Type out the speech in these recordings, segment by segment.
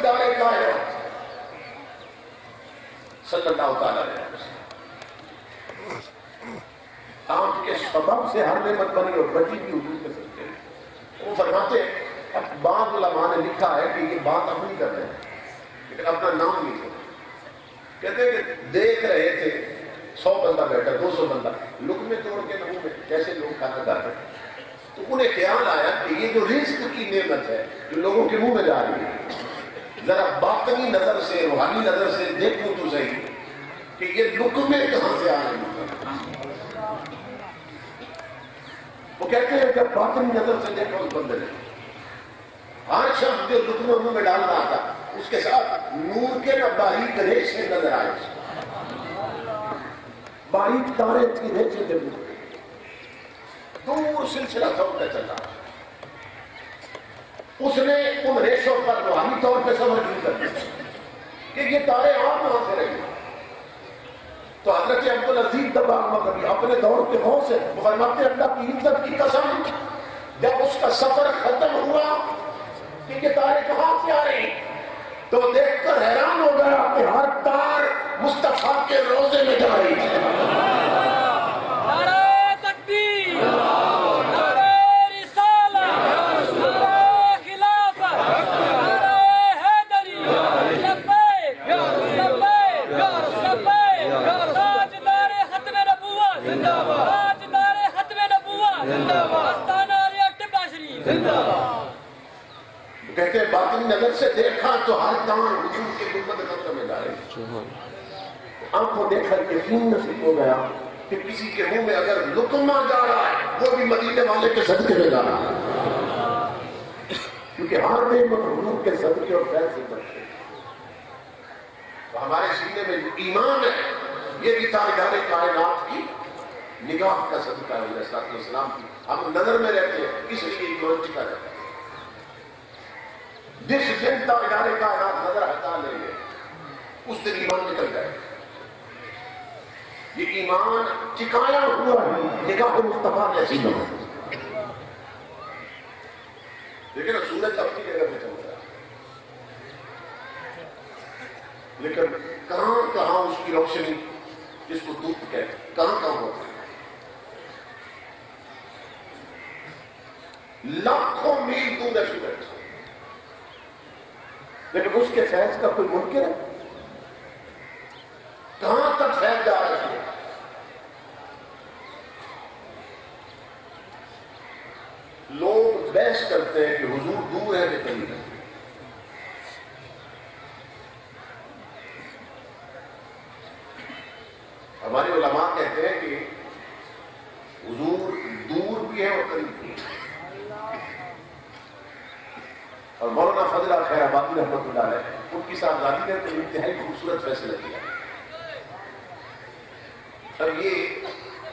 تاجدار کائنات صلی اللہ تعالیٰ علیہ وسلم آپ کے سبب سے ہر نعمت بنی اور بچی بھی حضور کے سکتے ہیں. وہ فرماتے ہیں بعض علماء نے لکھا ہے کہ یہ بات اپنی کر رہے ہیں لیکن اپنا نام نہیں کرتے. کہتے ہیں کہ دیکھ رہے تھے 100 بندہ بیٹھا 200 بندہ لقمے توڑ کے منہ میں کیسے لوگ کھانا کھا رہے ہیں. تو انہیں خیال آیا کہ یہ جو رزق کی نعمت ہے جو لوگوں کے منہ میں جا رہی ہے ذرا باطنی نظر سے روحانی نظر سے دیکھو تو صحیح کہ یہ لقمے کہاں سے آ رہے ہیں. وہ کہتے ہیں کہ باطنی نظر سے دیکھو اس بندے نے ہر شخص جو لقمے منہ میں ڈال رہا تھا اس کے ساتھ نور کے نہ باریک ریشے نظر آئے. باریک تارے کی ریشے کے دور سلسلہ چلتا چلا. اس نے ان ریشوں پر روحانی طور پہ سمجھ نہیں کرتی کہ یہ تارے آپ کہاں سے رہے. تو حضرت عبدالعزیز دباغ مغربی اپنے دور کے غوث سے فرماتے اللہ کی عزت کی قسم جب اس کا سفر ختم ہوا کہ یہ تارے کہاں سے آ رہے ہیں تو دیکھ کر حیران ہو گیا کہ ہر تار مصطفیٰ کے روزے میں جا رہی ہے. کہتے ہیں باطنی نظر سے دیکھا تو ہر دان حضور کے گنبد خطر میں جا رہے. آنکھوں دیکھ کر یقین نصیب ہو گیا کہ کسی کے منہ میں اگر لقمہ جا رہا ہے وہ بھی مدینے والے کے صدقے میں جا رہا ہے کیونکہ ہر نعمت حضور کے صدقے اور فیض سے بچتے ہیں. تو ہمارے سینے میں جو ایمان ہے یہ بھی تاجدار کائنات کی نگاہ کا صدقہ ہے علیہ السلام کی. ہم نظر میں رہتے ہیں اس لیے ایمان ٹکا رہتا ہے. جس دن تاجدار کائنات نظر ہٹا لیں گے اس دن ایمان نکل جائے. یہ ایمان ٹکایا ہوا ہے نگاہ مصطفیٰ جیسی نہ ہو. لیکن سورج اپنی جگہ پہ چل رہا ہے لیکن کہاں کہاں اس کی روشنی جس کو دھوپ کہتے ہیں کہاں کہاں ہوتا ہے. لاکھوں میل دور ہے سورج لیکن اس کے فیض کا کوئی منکر ہے. کہاں تک فیض جا رہا ہے. لوگ بحث کرتے ہیں کہ حضور دور ہے کہ قریب ہے. ہمارے علماء کہتے ہیں کہ حضور دور بھی ہے اور قریب بھی ہے. اور مولانا فضل خیر آبادی رحمۃ اللہ علیہ ان کی صاحبزادی نے تو انتہائی خوبصورت فیصلہ کیا. اب یہ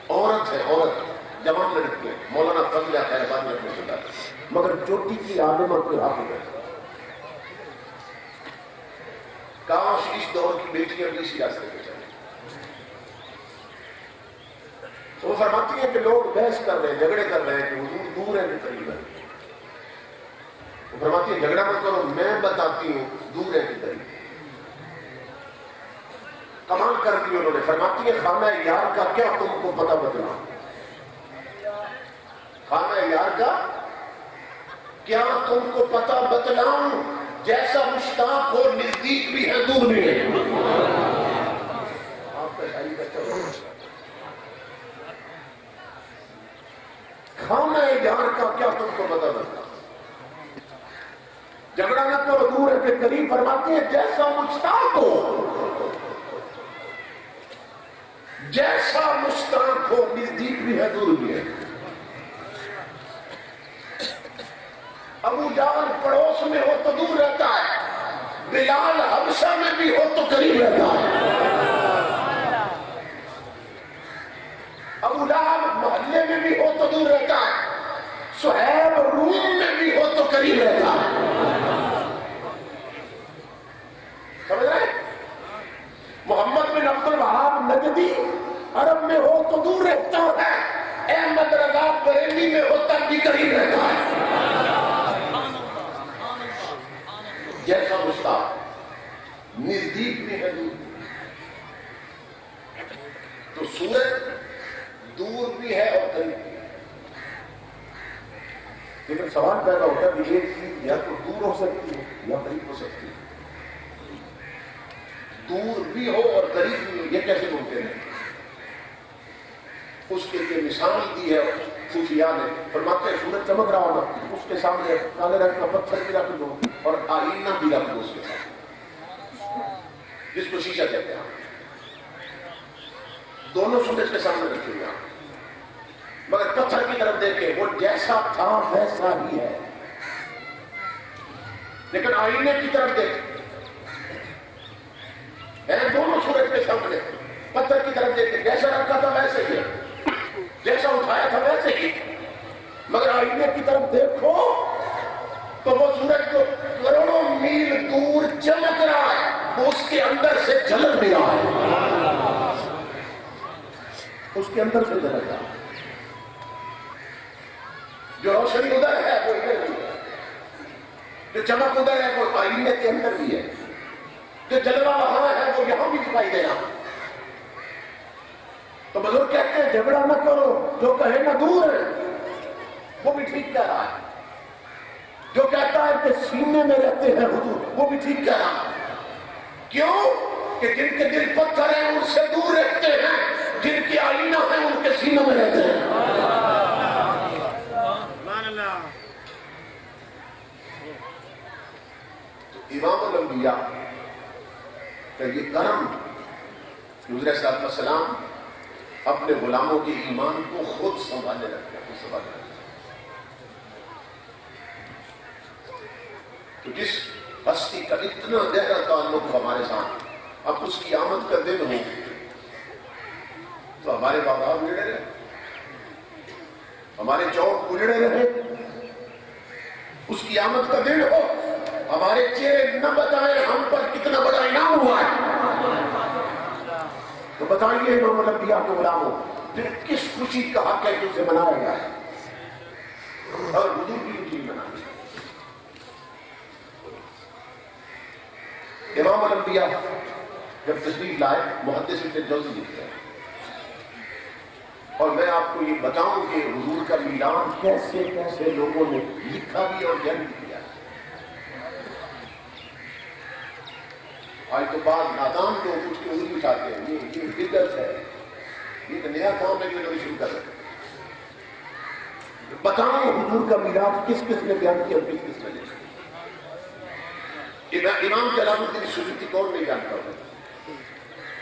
عورت ہے عورت جوان لڑکی ہے مولانا فضل خیر آبادی رحمۃ اللہ علیہ مگر چوٹی کی عالمہ کوئی حافظ ہے. کاش اس دور کی بیٹیاں بھی اسی راستے پہ چلیں. تو وہ فرماتی ہیں کہ لوگ بحث کر رہے ہیں جھگڑے کر رہے ہیں کہ حضور دور ہے کہ قریب ہے. وہ فرماتی ہے جھگڑا مت کرو میں بتاتی ہوں دور ہے کہ قریب. کمال کر دی انہوں نے. فرماتی ہے خانہ یار کا کیا تم کو پتہ بتلاؤں. خانہ یار کا کیا تم کو پتہ بتلاؤں جیسا مشتاق ہو نزدیک بھی ہے دور بھی ہے. آپ کا شاعری کا چلو خانہ یار کا کیا تم کو پتہ بتلاؤں. جھگڑا نہ کرو دور ہے کہ قریب. فرماتے ہیں جیسا مشتاق ہو جیسا مشتاق ہو نزدیک بھی ہے دور بھی ہے. ابو جہل پڑوس میں ہو تو دور رہتا ہے. بلال حبشہ میں بھی ہو تو قریب رہتا ہے. ابو لہب محلے میں بھی ہو تو دور رہتا ہے. سہیب روم میں بھی ہو تو قریب رہتا ہے. سمجھ رہے محمد بن عبد الوہاب نجدی عرب میں ہو تو دور رہتا ہے. احمد رضا بریلی میں ہو تب بھی قریب رہتا ہے. جیسا مشتاق نزدیک بھی ہے دور بھی ہے۔ تو سورج دور بھی ہے اور قریب بھی ہے، لیکن سوال پیدا ہوتا ہے کہ ایک چیز یا تو دور ہو سکتی ہے یا قریب ہو سکتی ہے، دور بھی ہو اور قریب بھی ہو، یہ کیسے ممکن ہے؟ اس کے لیے مثال دی ہے صوفیاء نے، فرماتے ہیں سورج چمک رہا ہوگا، اس کے سامنے کالے رنگ کا پتھر بھی رکھ دو اور آئینہ بھی رکھ دو اس کے سامنے، جس کو شیشہ کہتے ہیں، دونوں سورج کے سامنے رکھے ہوئے ہیں، مگر پتھر کی طرف دیکھیں وہ جیسا تھا ویسا ہی ہے، لیکن آئینے کی طرف دیکھیں دونوں سورج کے سامنے، پتھر کی طرف دیکھیں جیسا رکھا تھا ویسے ہی ہے، جیسا اٹھایا تھا ویسے ہی، مگر آئینے کی طرف دیکھو تو وہ سورج جو کروڑوں میل دور چمک رہا ہے وہ اس کے اندر سے جھلک بھی رہا ہے، اس کے اندر سے جھلک رہا ہے، جو روشنی ادھر ہے وہ ادھر بھی ہے، جو چمک ادھر ہے وہ آئینے کے اندر بھی ہے، جو جلوہ وہاں ہے وہ یہاں بھی دکھائی دے رہا۔ تو بزرگ کہتے ہیں جھگڑا نہ کرو، جو کہے نہ دور ہے وہ بھی ٹھیک کہہ رہا ہے، جو کہتا ہے کہ سینے میں رہتے ہیں حضور وہ بھی ٹھیک کہہ رہا ہے، کیوں کہ جن کے دل پتھر ہیں ان سے دور رہتے ہیں، جن کے آئینہ ہیں ان کے سینوں میں رہتے ہیں۔ تو امام الانبیاء کہ یہ کرم حضور صلی اللہ علیہ وسلم اپنے غلاموں کے ایمان کو خود سنبھالے رکھتے ہیں، تو جس ہستی کا اتنا گہرا تعلق ہمارے ساتھ، اب اس کی آمد کا دن ہو تو ہمارے باغات اجڑے رہے، ہمارے چوک اجڑے رہے، اس کی آمد کا دن ہو ہمارے چہرے نہ بتائیں ہم پر کتنا بڑا انعام ہوا ہے، تو بتائیے امام الانبیاء کے غلاموں پھر کس خوشی کا حق ہے کہ اسے منایا گیا ہے، اور حضور کی خوشی منائی۔ امام الانبیاء جب تشریف لائے محدث ابن جوزی لکھتے ہیں، اور میں آپ کو یہ بتاؤں کہ حضور کا میلاد کیسے کیسے لوگوں نے لکھا بھی اور جنگ کیا۔ آج تو بعض نادان لوگ اس کی انگلی اٹھاتے ہیں، یہ بدعت ہے، یہ تو نیا کام ہے جو لوگ شروع کر رہے ہیں۔ بتاؤں حضور کا میلاد کس کس نے بیان کیا اور کس کس نے لکھا؟ امام جلال الدین سیوطی کون نہیں جانتا ہوگا،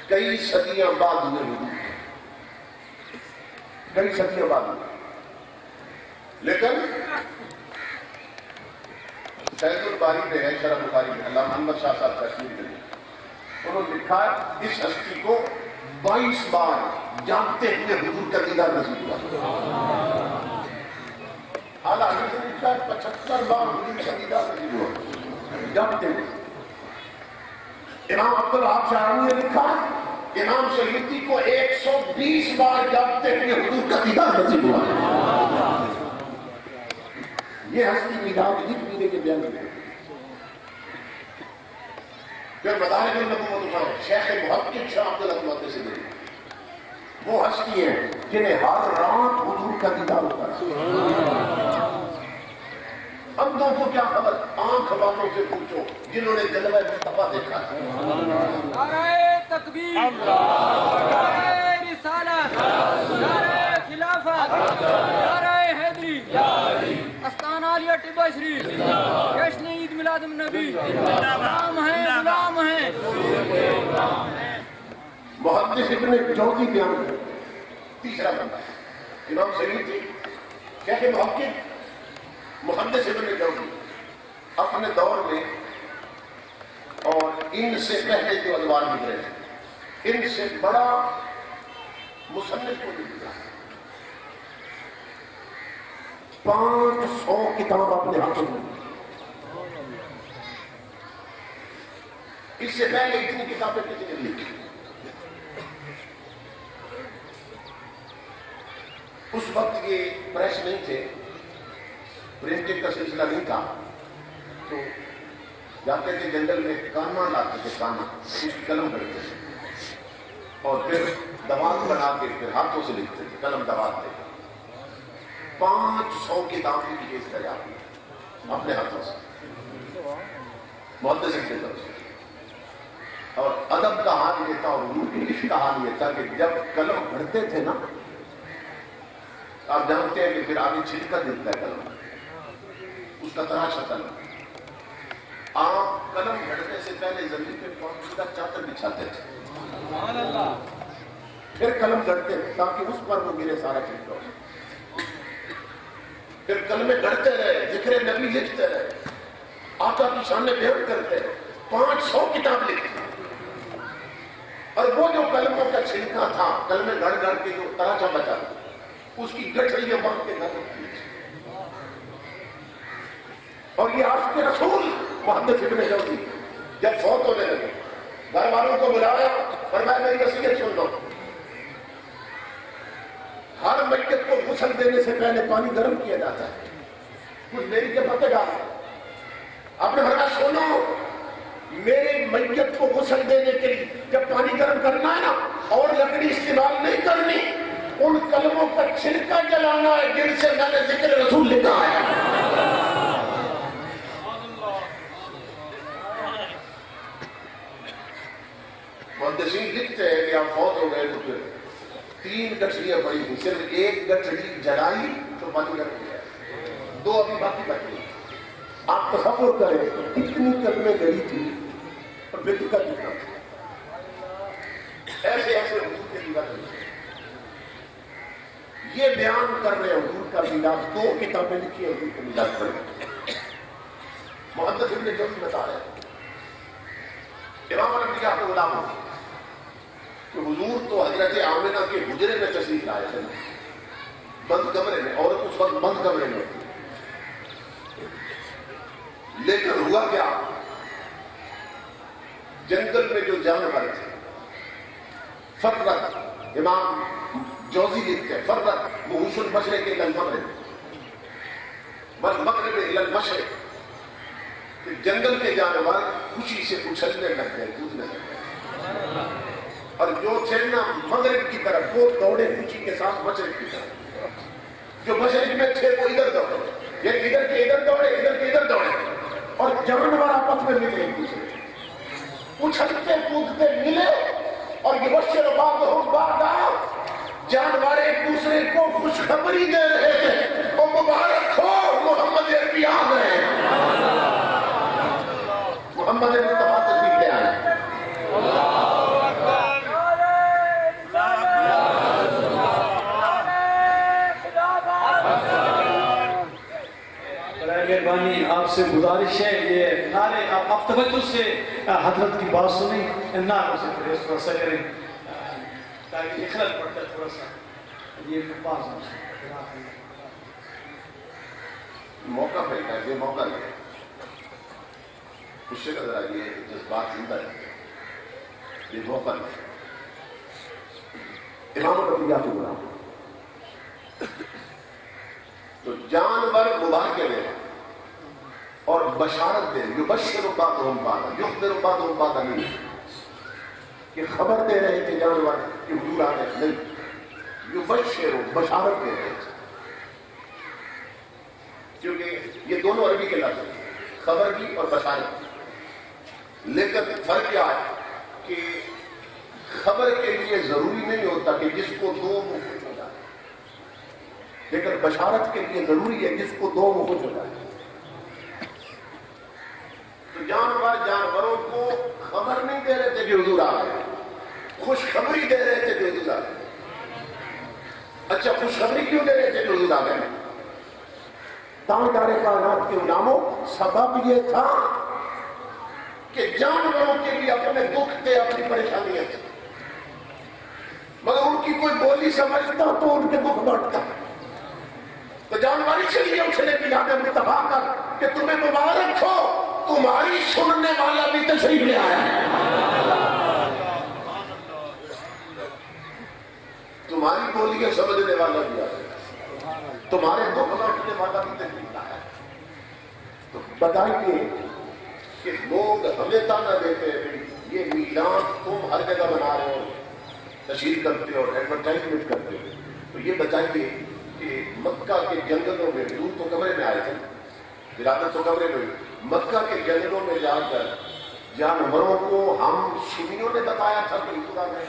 کئی صدیاں بعد ہوئے حضور، کئی صدیاں بعد ہوئے، لیکن سید الباری میں ہے، شرح بخاری میں علامہ محمد شاہ صاحب کشمیری میں انہوں نے لکھا ہے اس ہستی کو 22 بار جانتے ہوئے حضور کا دیدار نصیب ہوا، حالانکہ نے لکھا ہے 75 بار حضور کا دیدار نصیب ہوا جانتے ہوئے۔ امام عبدالوہاب شاہرانی نے لکھا امام سیوطی کو 120 بار جانتے ہوئے حضور کا دیدار نصیب ہوا۔ یہ ہستی میلاد لکھ پینے کے بیان میں۔ پھر مدارج النبوت اٹھائیں، شیخ محقق شاہ عبدالعظیم سے ملے، وہ ہستی ہیں جنہیں ہر رات حضور کا دیدار ہوتا ہے۔ اندھوں کو کیا خبر، آنکھ والوں سے پوچھو جنہوں نے جلوہ مصطفیٰ دیکھا ہے۔ نعرہ تکبیر، نعرہ رسالت، نعرہ خلافت، نعرہ حیدری، استانہ عالیہ ٹبہ شریف، جشن عید میلاد النبی، غلام ہیں غلام ہیں۔ محدث ابن جوزی بیان کرتے ہیں، تیسرا بندہ امام سیوطی شیخ محقق محدث ابن جوزی اپنے دور میں اور ان سے پہلے جو ادوار گزرے تھے ان سے بڑا مصنف کو نہیں ملا، 500 کتاب اپنے ہاتھوں میں، اس سے پہلے اتنی کتابیں کسی نے لکھی۔ اس وقت یہ پریس نہیں تھے، پرنٹنگ کا سلسلہ نہیں تھا، تو جاتے تھے جنگل میں کانا لاتے تھے، کانا اس کی قلم کرتے تھے اور پھر دوات بنا کے پھر ہاتھوں سے لکھتے تھے، قلم دوات تھے 500 کتابیں کی اس طرح اپنے ہاتھوں سے محدث کے طرف سے۔ اور ادب کا حال یہ تھا اور حضور کی عشق کا حال یہ تھا کہ جب قلم پڑھتے تھے نا، آپ جانتے ہیں کہ پھر آگے چھلکا دیتا ہے قلم، اس کا تراشا قلم، آپ قلم گھڑنے سے پہلے زمین پہ پہنچ کا چادر بچھاتے تھے، پھر قلم گھڑتے تھے تاکہ اس پر وہ گرے سارا چھلکا ہو۔ پھر قلمیں گھڑتے رہے، ذکر نبی لکھتے رہے، آقا کی شان بیان کرتے رہے، 500 کتاب لکھی۔ اور وہ جو قلموں کا چھلکا تھا، قلمیں گھڑ گھڑ کے جو تراچا بچا اس کی گٹھڑیاں باندھ کے گھر رکھتی تھی۔ اور یہ عاشق رسول محمد ابن جوزی جب فوت ہونے لگے، گھر والوں کو بلایا، فرمایا میری وصیت سن لو، ہر میت کو غسل دینے سے پہلے پانی گرم کیا جاتا ہے، کچھ میری کے پتے ڈالے۔ آپ نے فرمایا سنو، میرے میت کو غسل دینے کے لیے جب پانی گرم کرنا ہے نا، اور لکڑی استعمال نہیں کرنی، ان کلموں کا چھلکا جلانا ہے جن سے میں نے ذکر رسول لکھا ہے۔ محدثین لکھتے ہیں کہ آپ فوت ہو گئے تو پھر 3 گٹھڑیاں پڑی تھی، صرف 1 گٹھڑی جلائی تو پانی گرم ہو گیا، 2 ابھی باقی بچ گئی۔ آپ تصور کریں اتنی کلمیں گئی تھی اور بے دکھا دکھا ایسے ایسے حضور کے دیوار ہوئے۔ یہ بیان کر رہے حضور کا میلاد، 2 کتابیں لکھی حضور کے میلاد پر، محدث ابن جوزی بتا رہے ہیں امام الانبیاء کے غلام کہ حضور تو حضرت آمنہ کے حجرے میں تشریف لائے تھے، بند کمرے میں، عورت اس وقت بند کمرے میں تھی، لیکن ہوا کیا، جنگل میں جو جانور تھے، فرت، امام جوزی لکھتے ہیں فرت وحوش المشرق الى المغرب والمغرب الى المشرق، کہ جنگل کے جانور خوشی سے اچھلنے لگ گئے، کودنے لگ گئے، اور جو تھے نا مغرب کی طرف وہ دوڑے خوشی کے ساتھ مشرق کی طرف، جو مشرق میں تھے وہ ادھر دوڑے، یہ ادھر کے ادھر دوڑے، ادھر کے ادھر دوڑے، اور جانور آپس میں ملے ایک دوسرے، اچھلتے کودتے ملے، اور یہ بشر بعضهم بعضا، جانور ایک دوسرے کو خوشخبری دے رہے تھے، اور مبارک ہو محمد عربی آ گئے، محمد مصطفیٰ تشریف لے آئے۔ مہربانی آپ سے گزارش ہے، یہ نعرے آپ توجہ سے حضرت کی بات سنیں، نعروں سے تھوڑا سا کریں تاکہ اخلال پڑتا ہے تھوڑا سا، یہ باز موقع ملتا ہے، یہ موقع لگے اس سے نظر آئیے جذبات زندہ رہتے، یہ موقع لگے۔ امام الانبیاء کے غلام تو جانور مبارکے دے اور بشارت دے، یبشر بعضهم بعضا یخبر بعضهم بعضا نہیں، کہ خبر دے رہے تھے جانور کہ حضور آ گئے، نہیں، یبشر بشارت دے رہے تھے، کیونکہ یہ دونوں عربی کے لفظ ہیں، خبر بھی اور بشارت بھی، لیکن فرق کیا ہے کہ خبر کے لیے ضروری نہیں ہوتا کہ جس کو 2 منہ کچھ ہو جائے، لیکن بشارت کے لیے ضروری ہے جس کو 2 منہ کچھ ہو جائے۔ تو جانوروں کو خبر نہیں دے رہے تھے کہ حضور آ گئے، خوشخبری دے رہے تھے کہ حضور آ گئے۔ اچھا خوشخبری کیوں دے رہے تھے کہ حضور آ گئے؟ تاجدار کائنات کے علماء، سبب یہ تھا کہ جانوروں کے لیے اپنے دکھ تھے، اپنی پریشانیاں تھیں، مگر ان کی کوئی بولی سمجھتا تو ان کے دکھ بڑھتا، تو جانور اس لیے اچھلے میلاد مصطفیٰ کر کہ تمہیں مبارک ہو، تمہاری سننے والا بھی تشریف لے آیا ہے، تمہاری بولیاں سمجھنے والا بھی آیا ہے، تمہارے دکھ بانٹنے والا بھی تشریف لایا ہے۔ تو بتائیے کہ لوگ ہمیں تانا دیتے ہیں یہ میلاد تم ہر جگہ بنا رہے ہو، تشہیر کرتے ہو اور ایڈورٹائزمنٹ کرتے ہو، تو یہ بتائیے کہ مکہ کے جنگلوں میں دور تو کمرے میں آئے تھے، ولادت تو کمرے میں، مکہ کے جنگلوں میں جا کر جانوروں کو ہم سنیوں نے بتایا تھا تو ہندو آ گئے.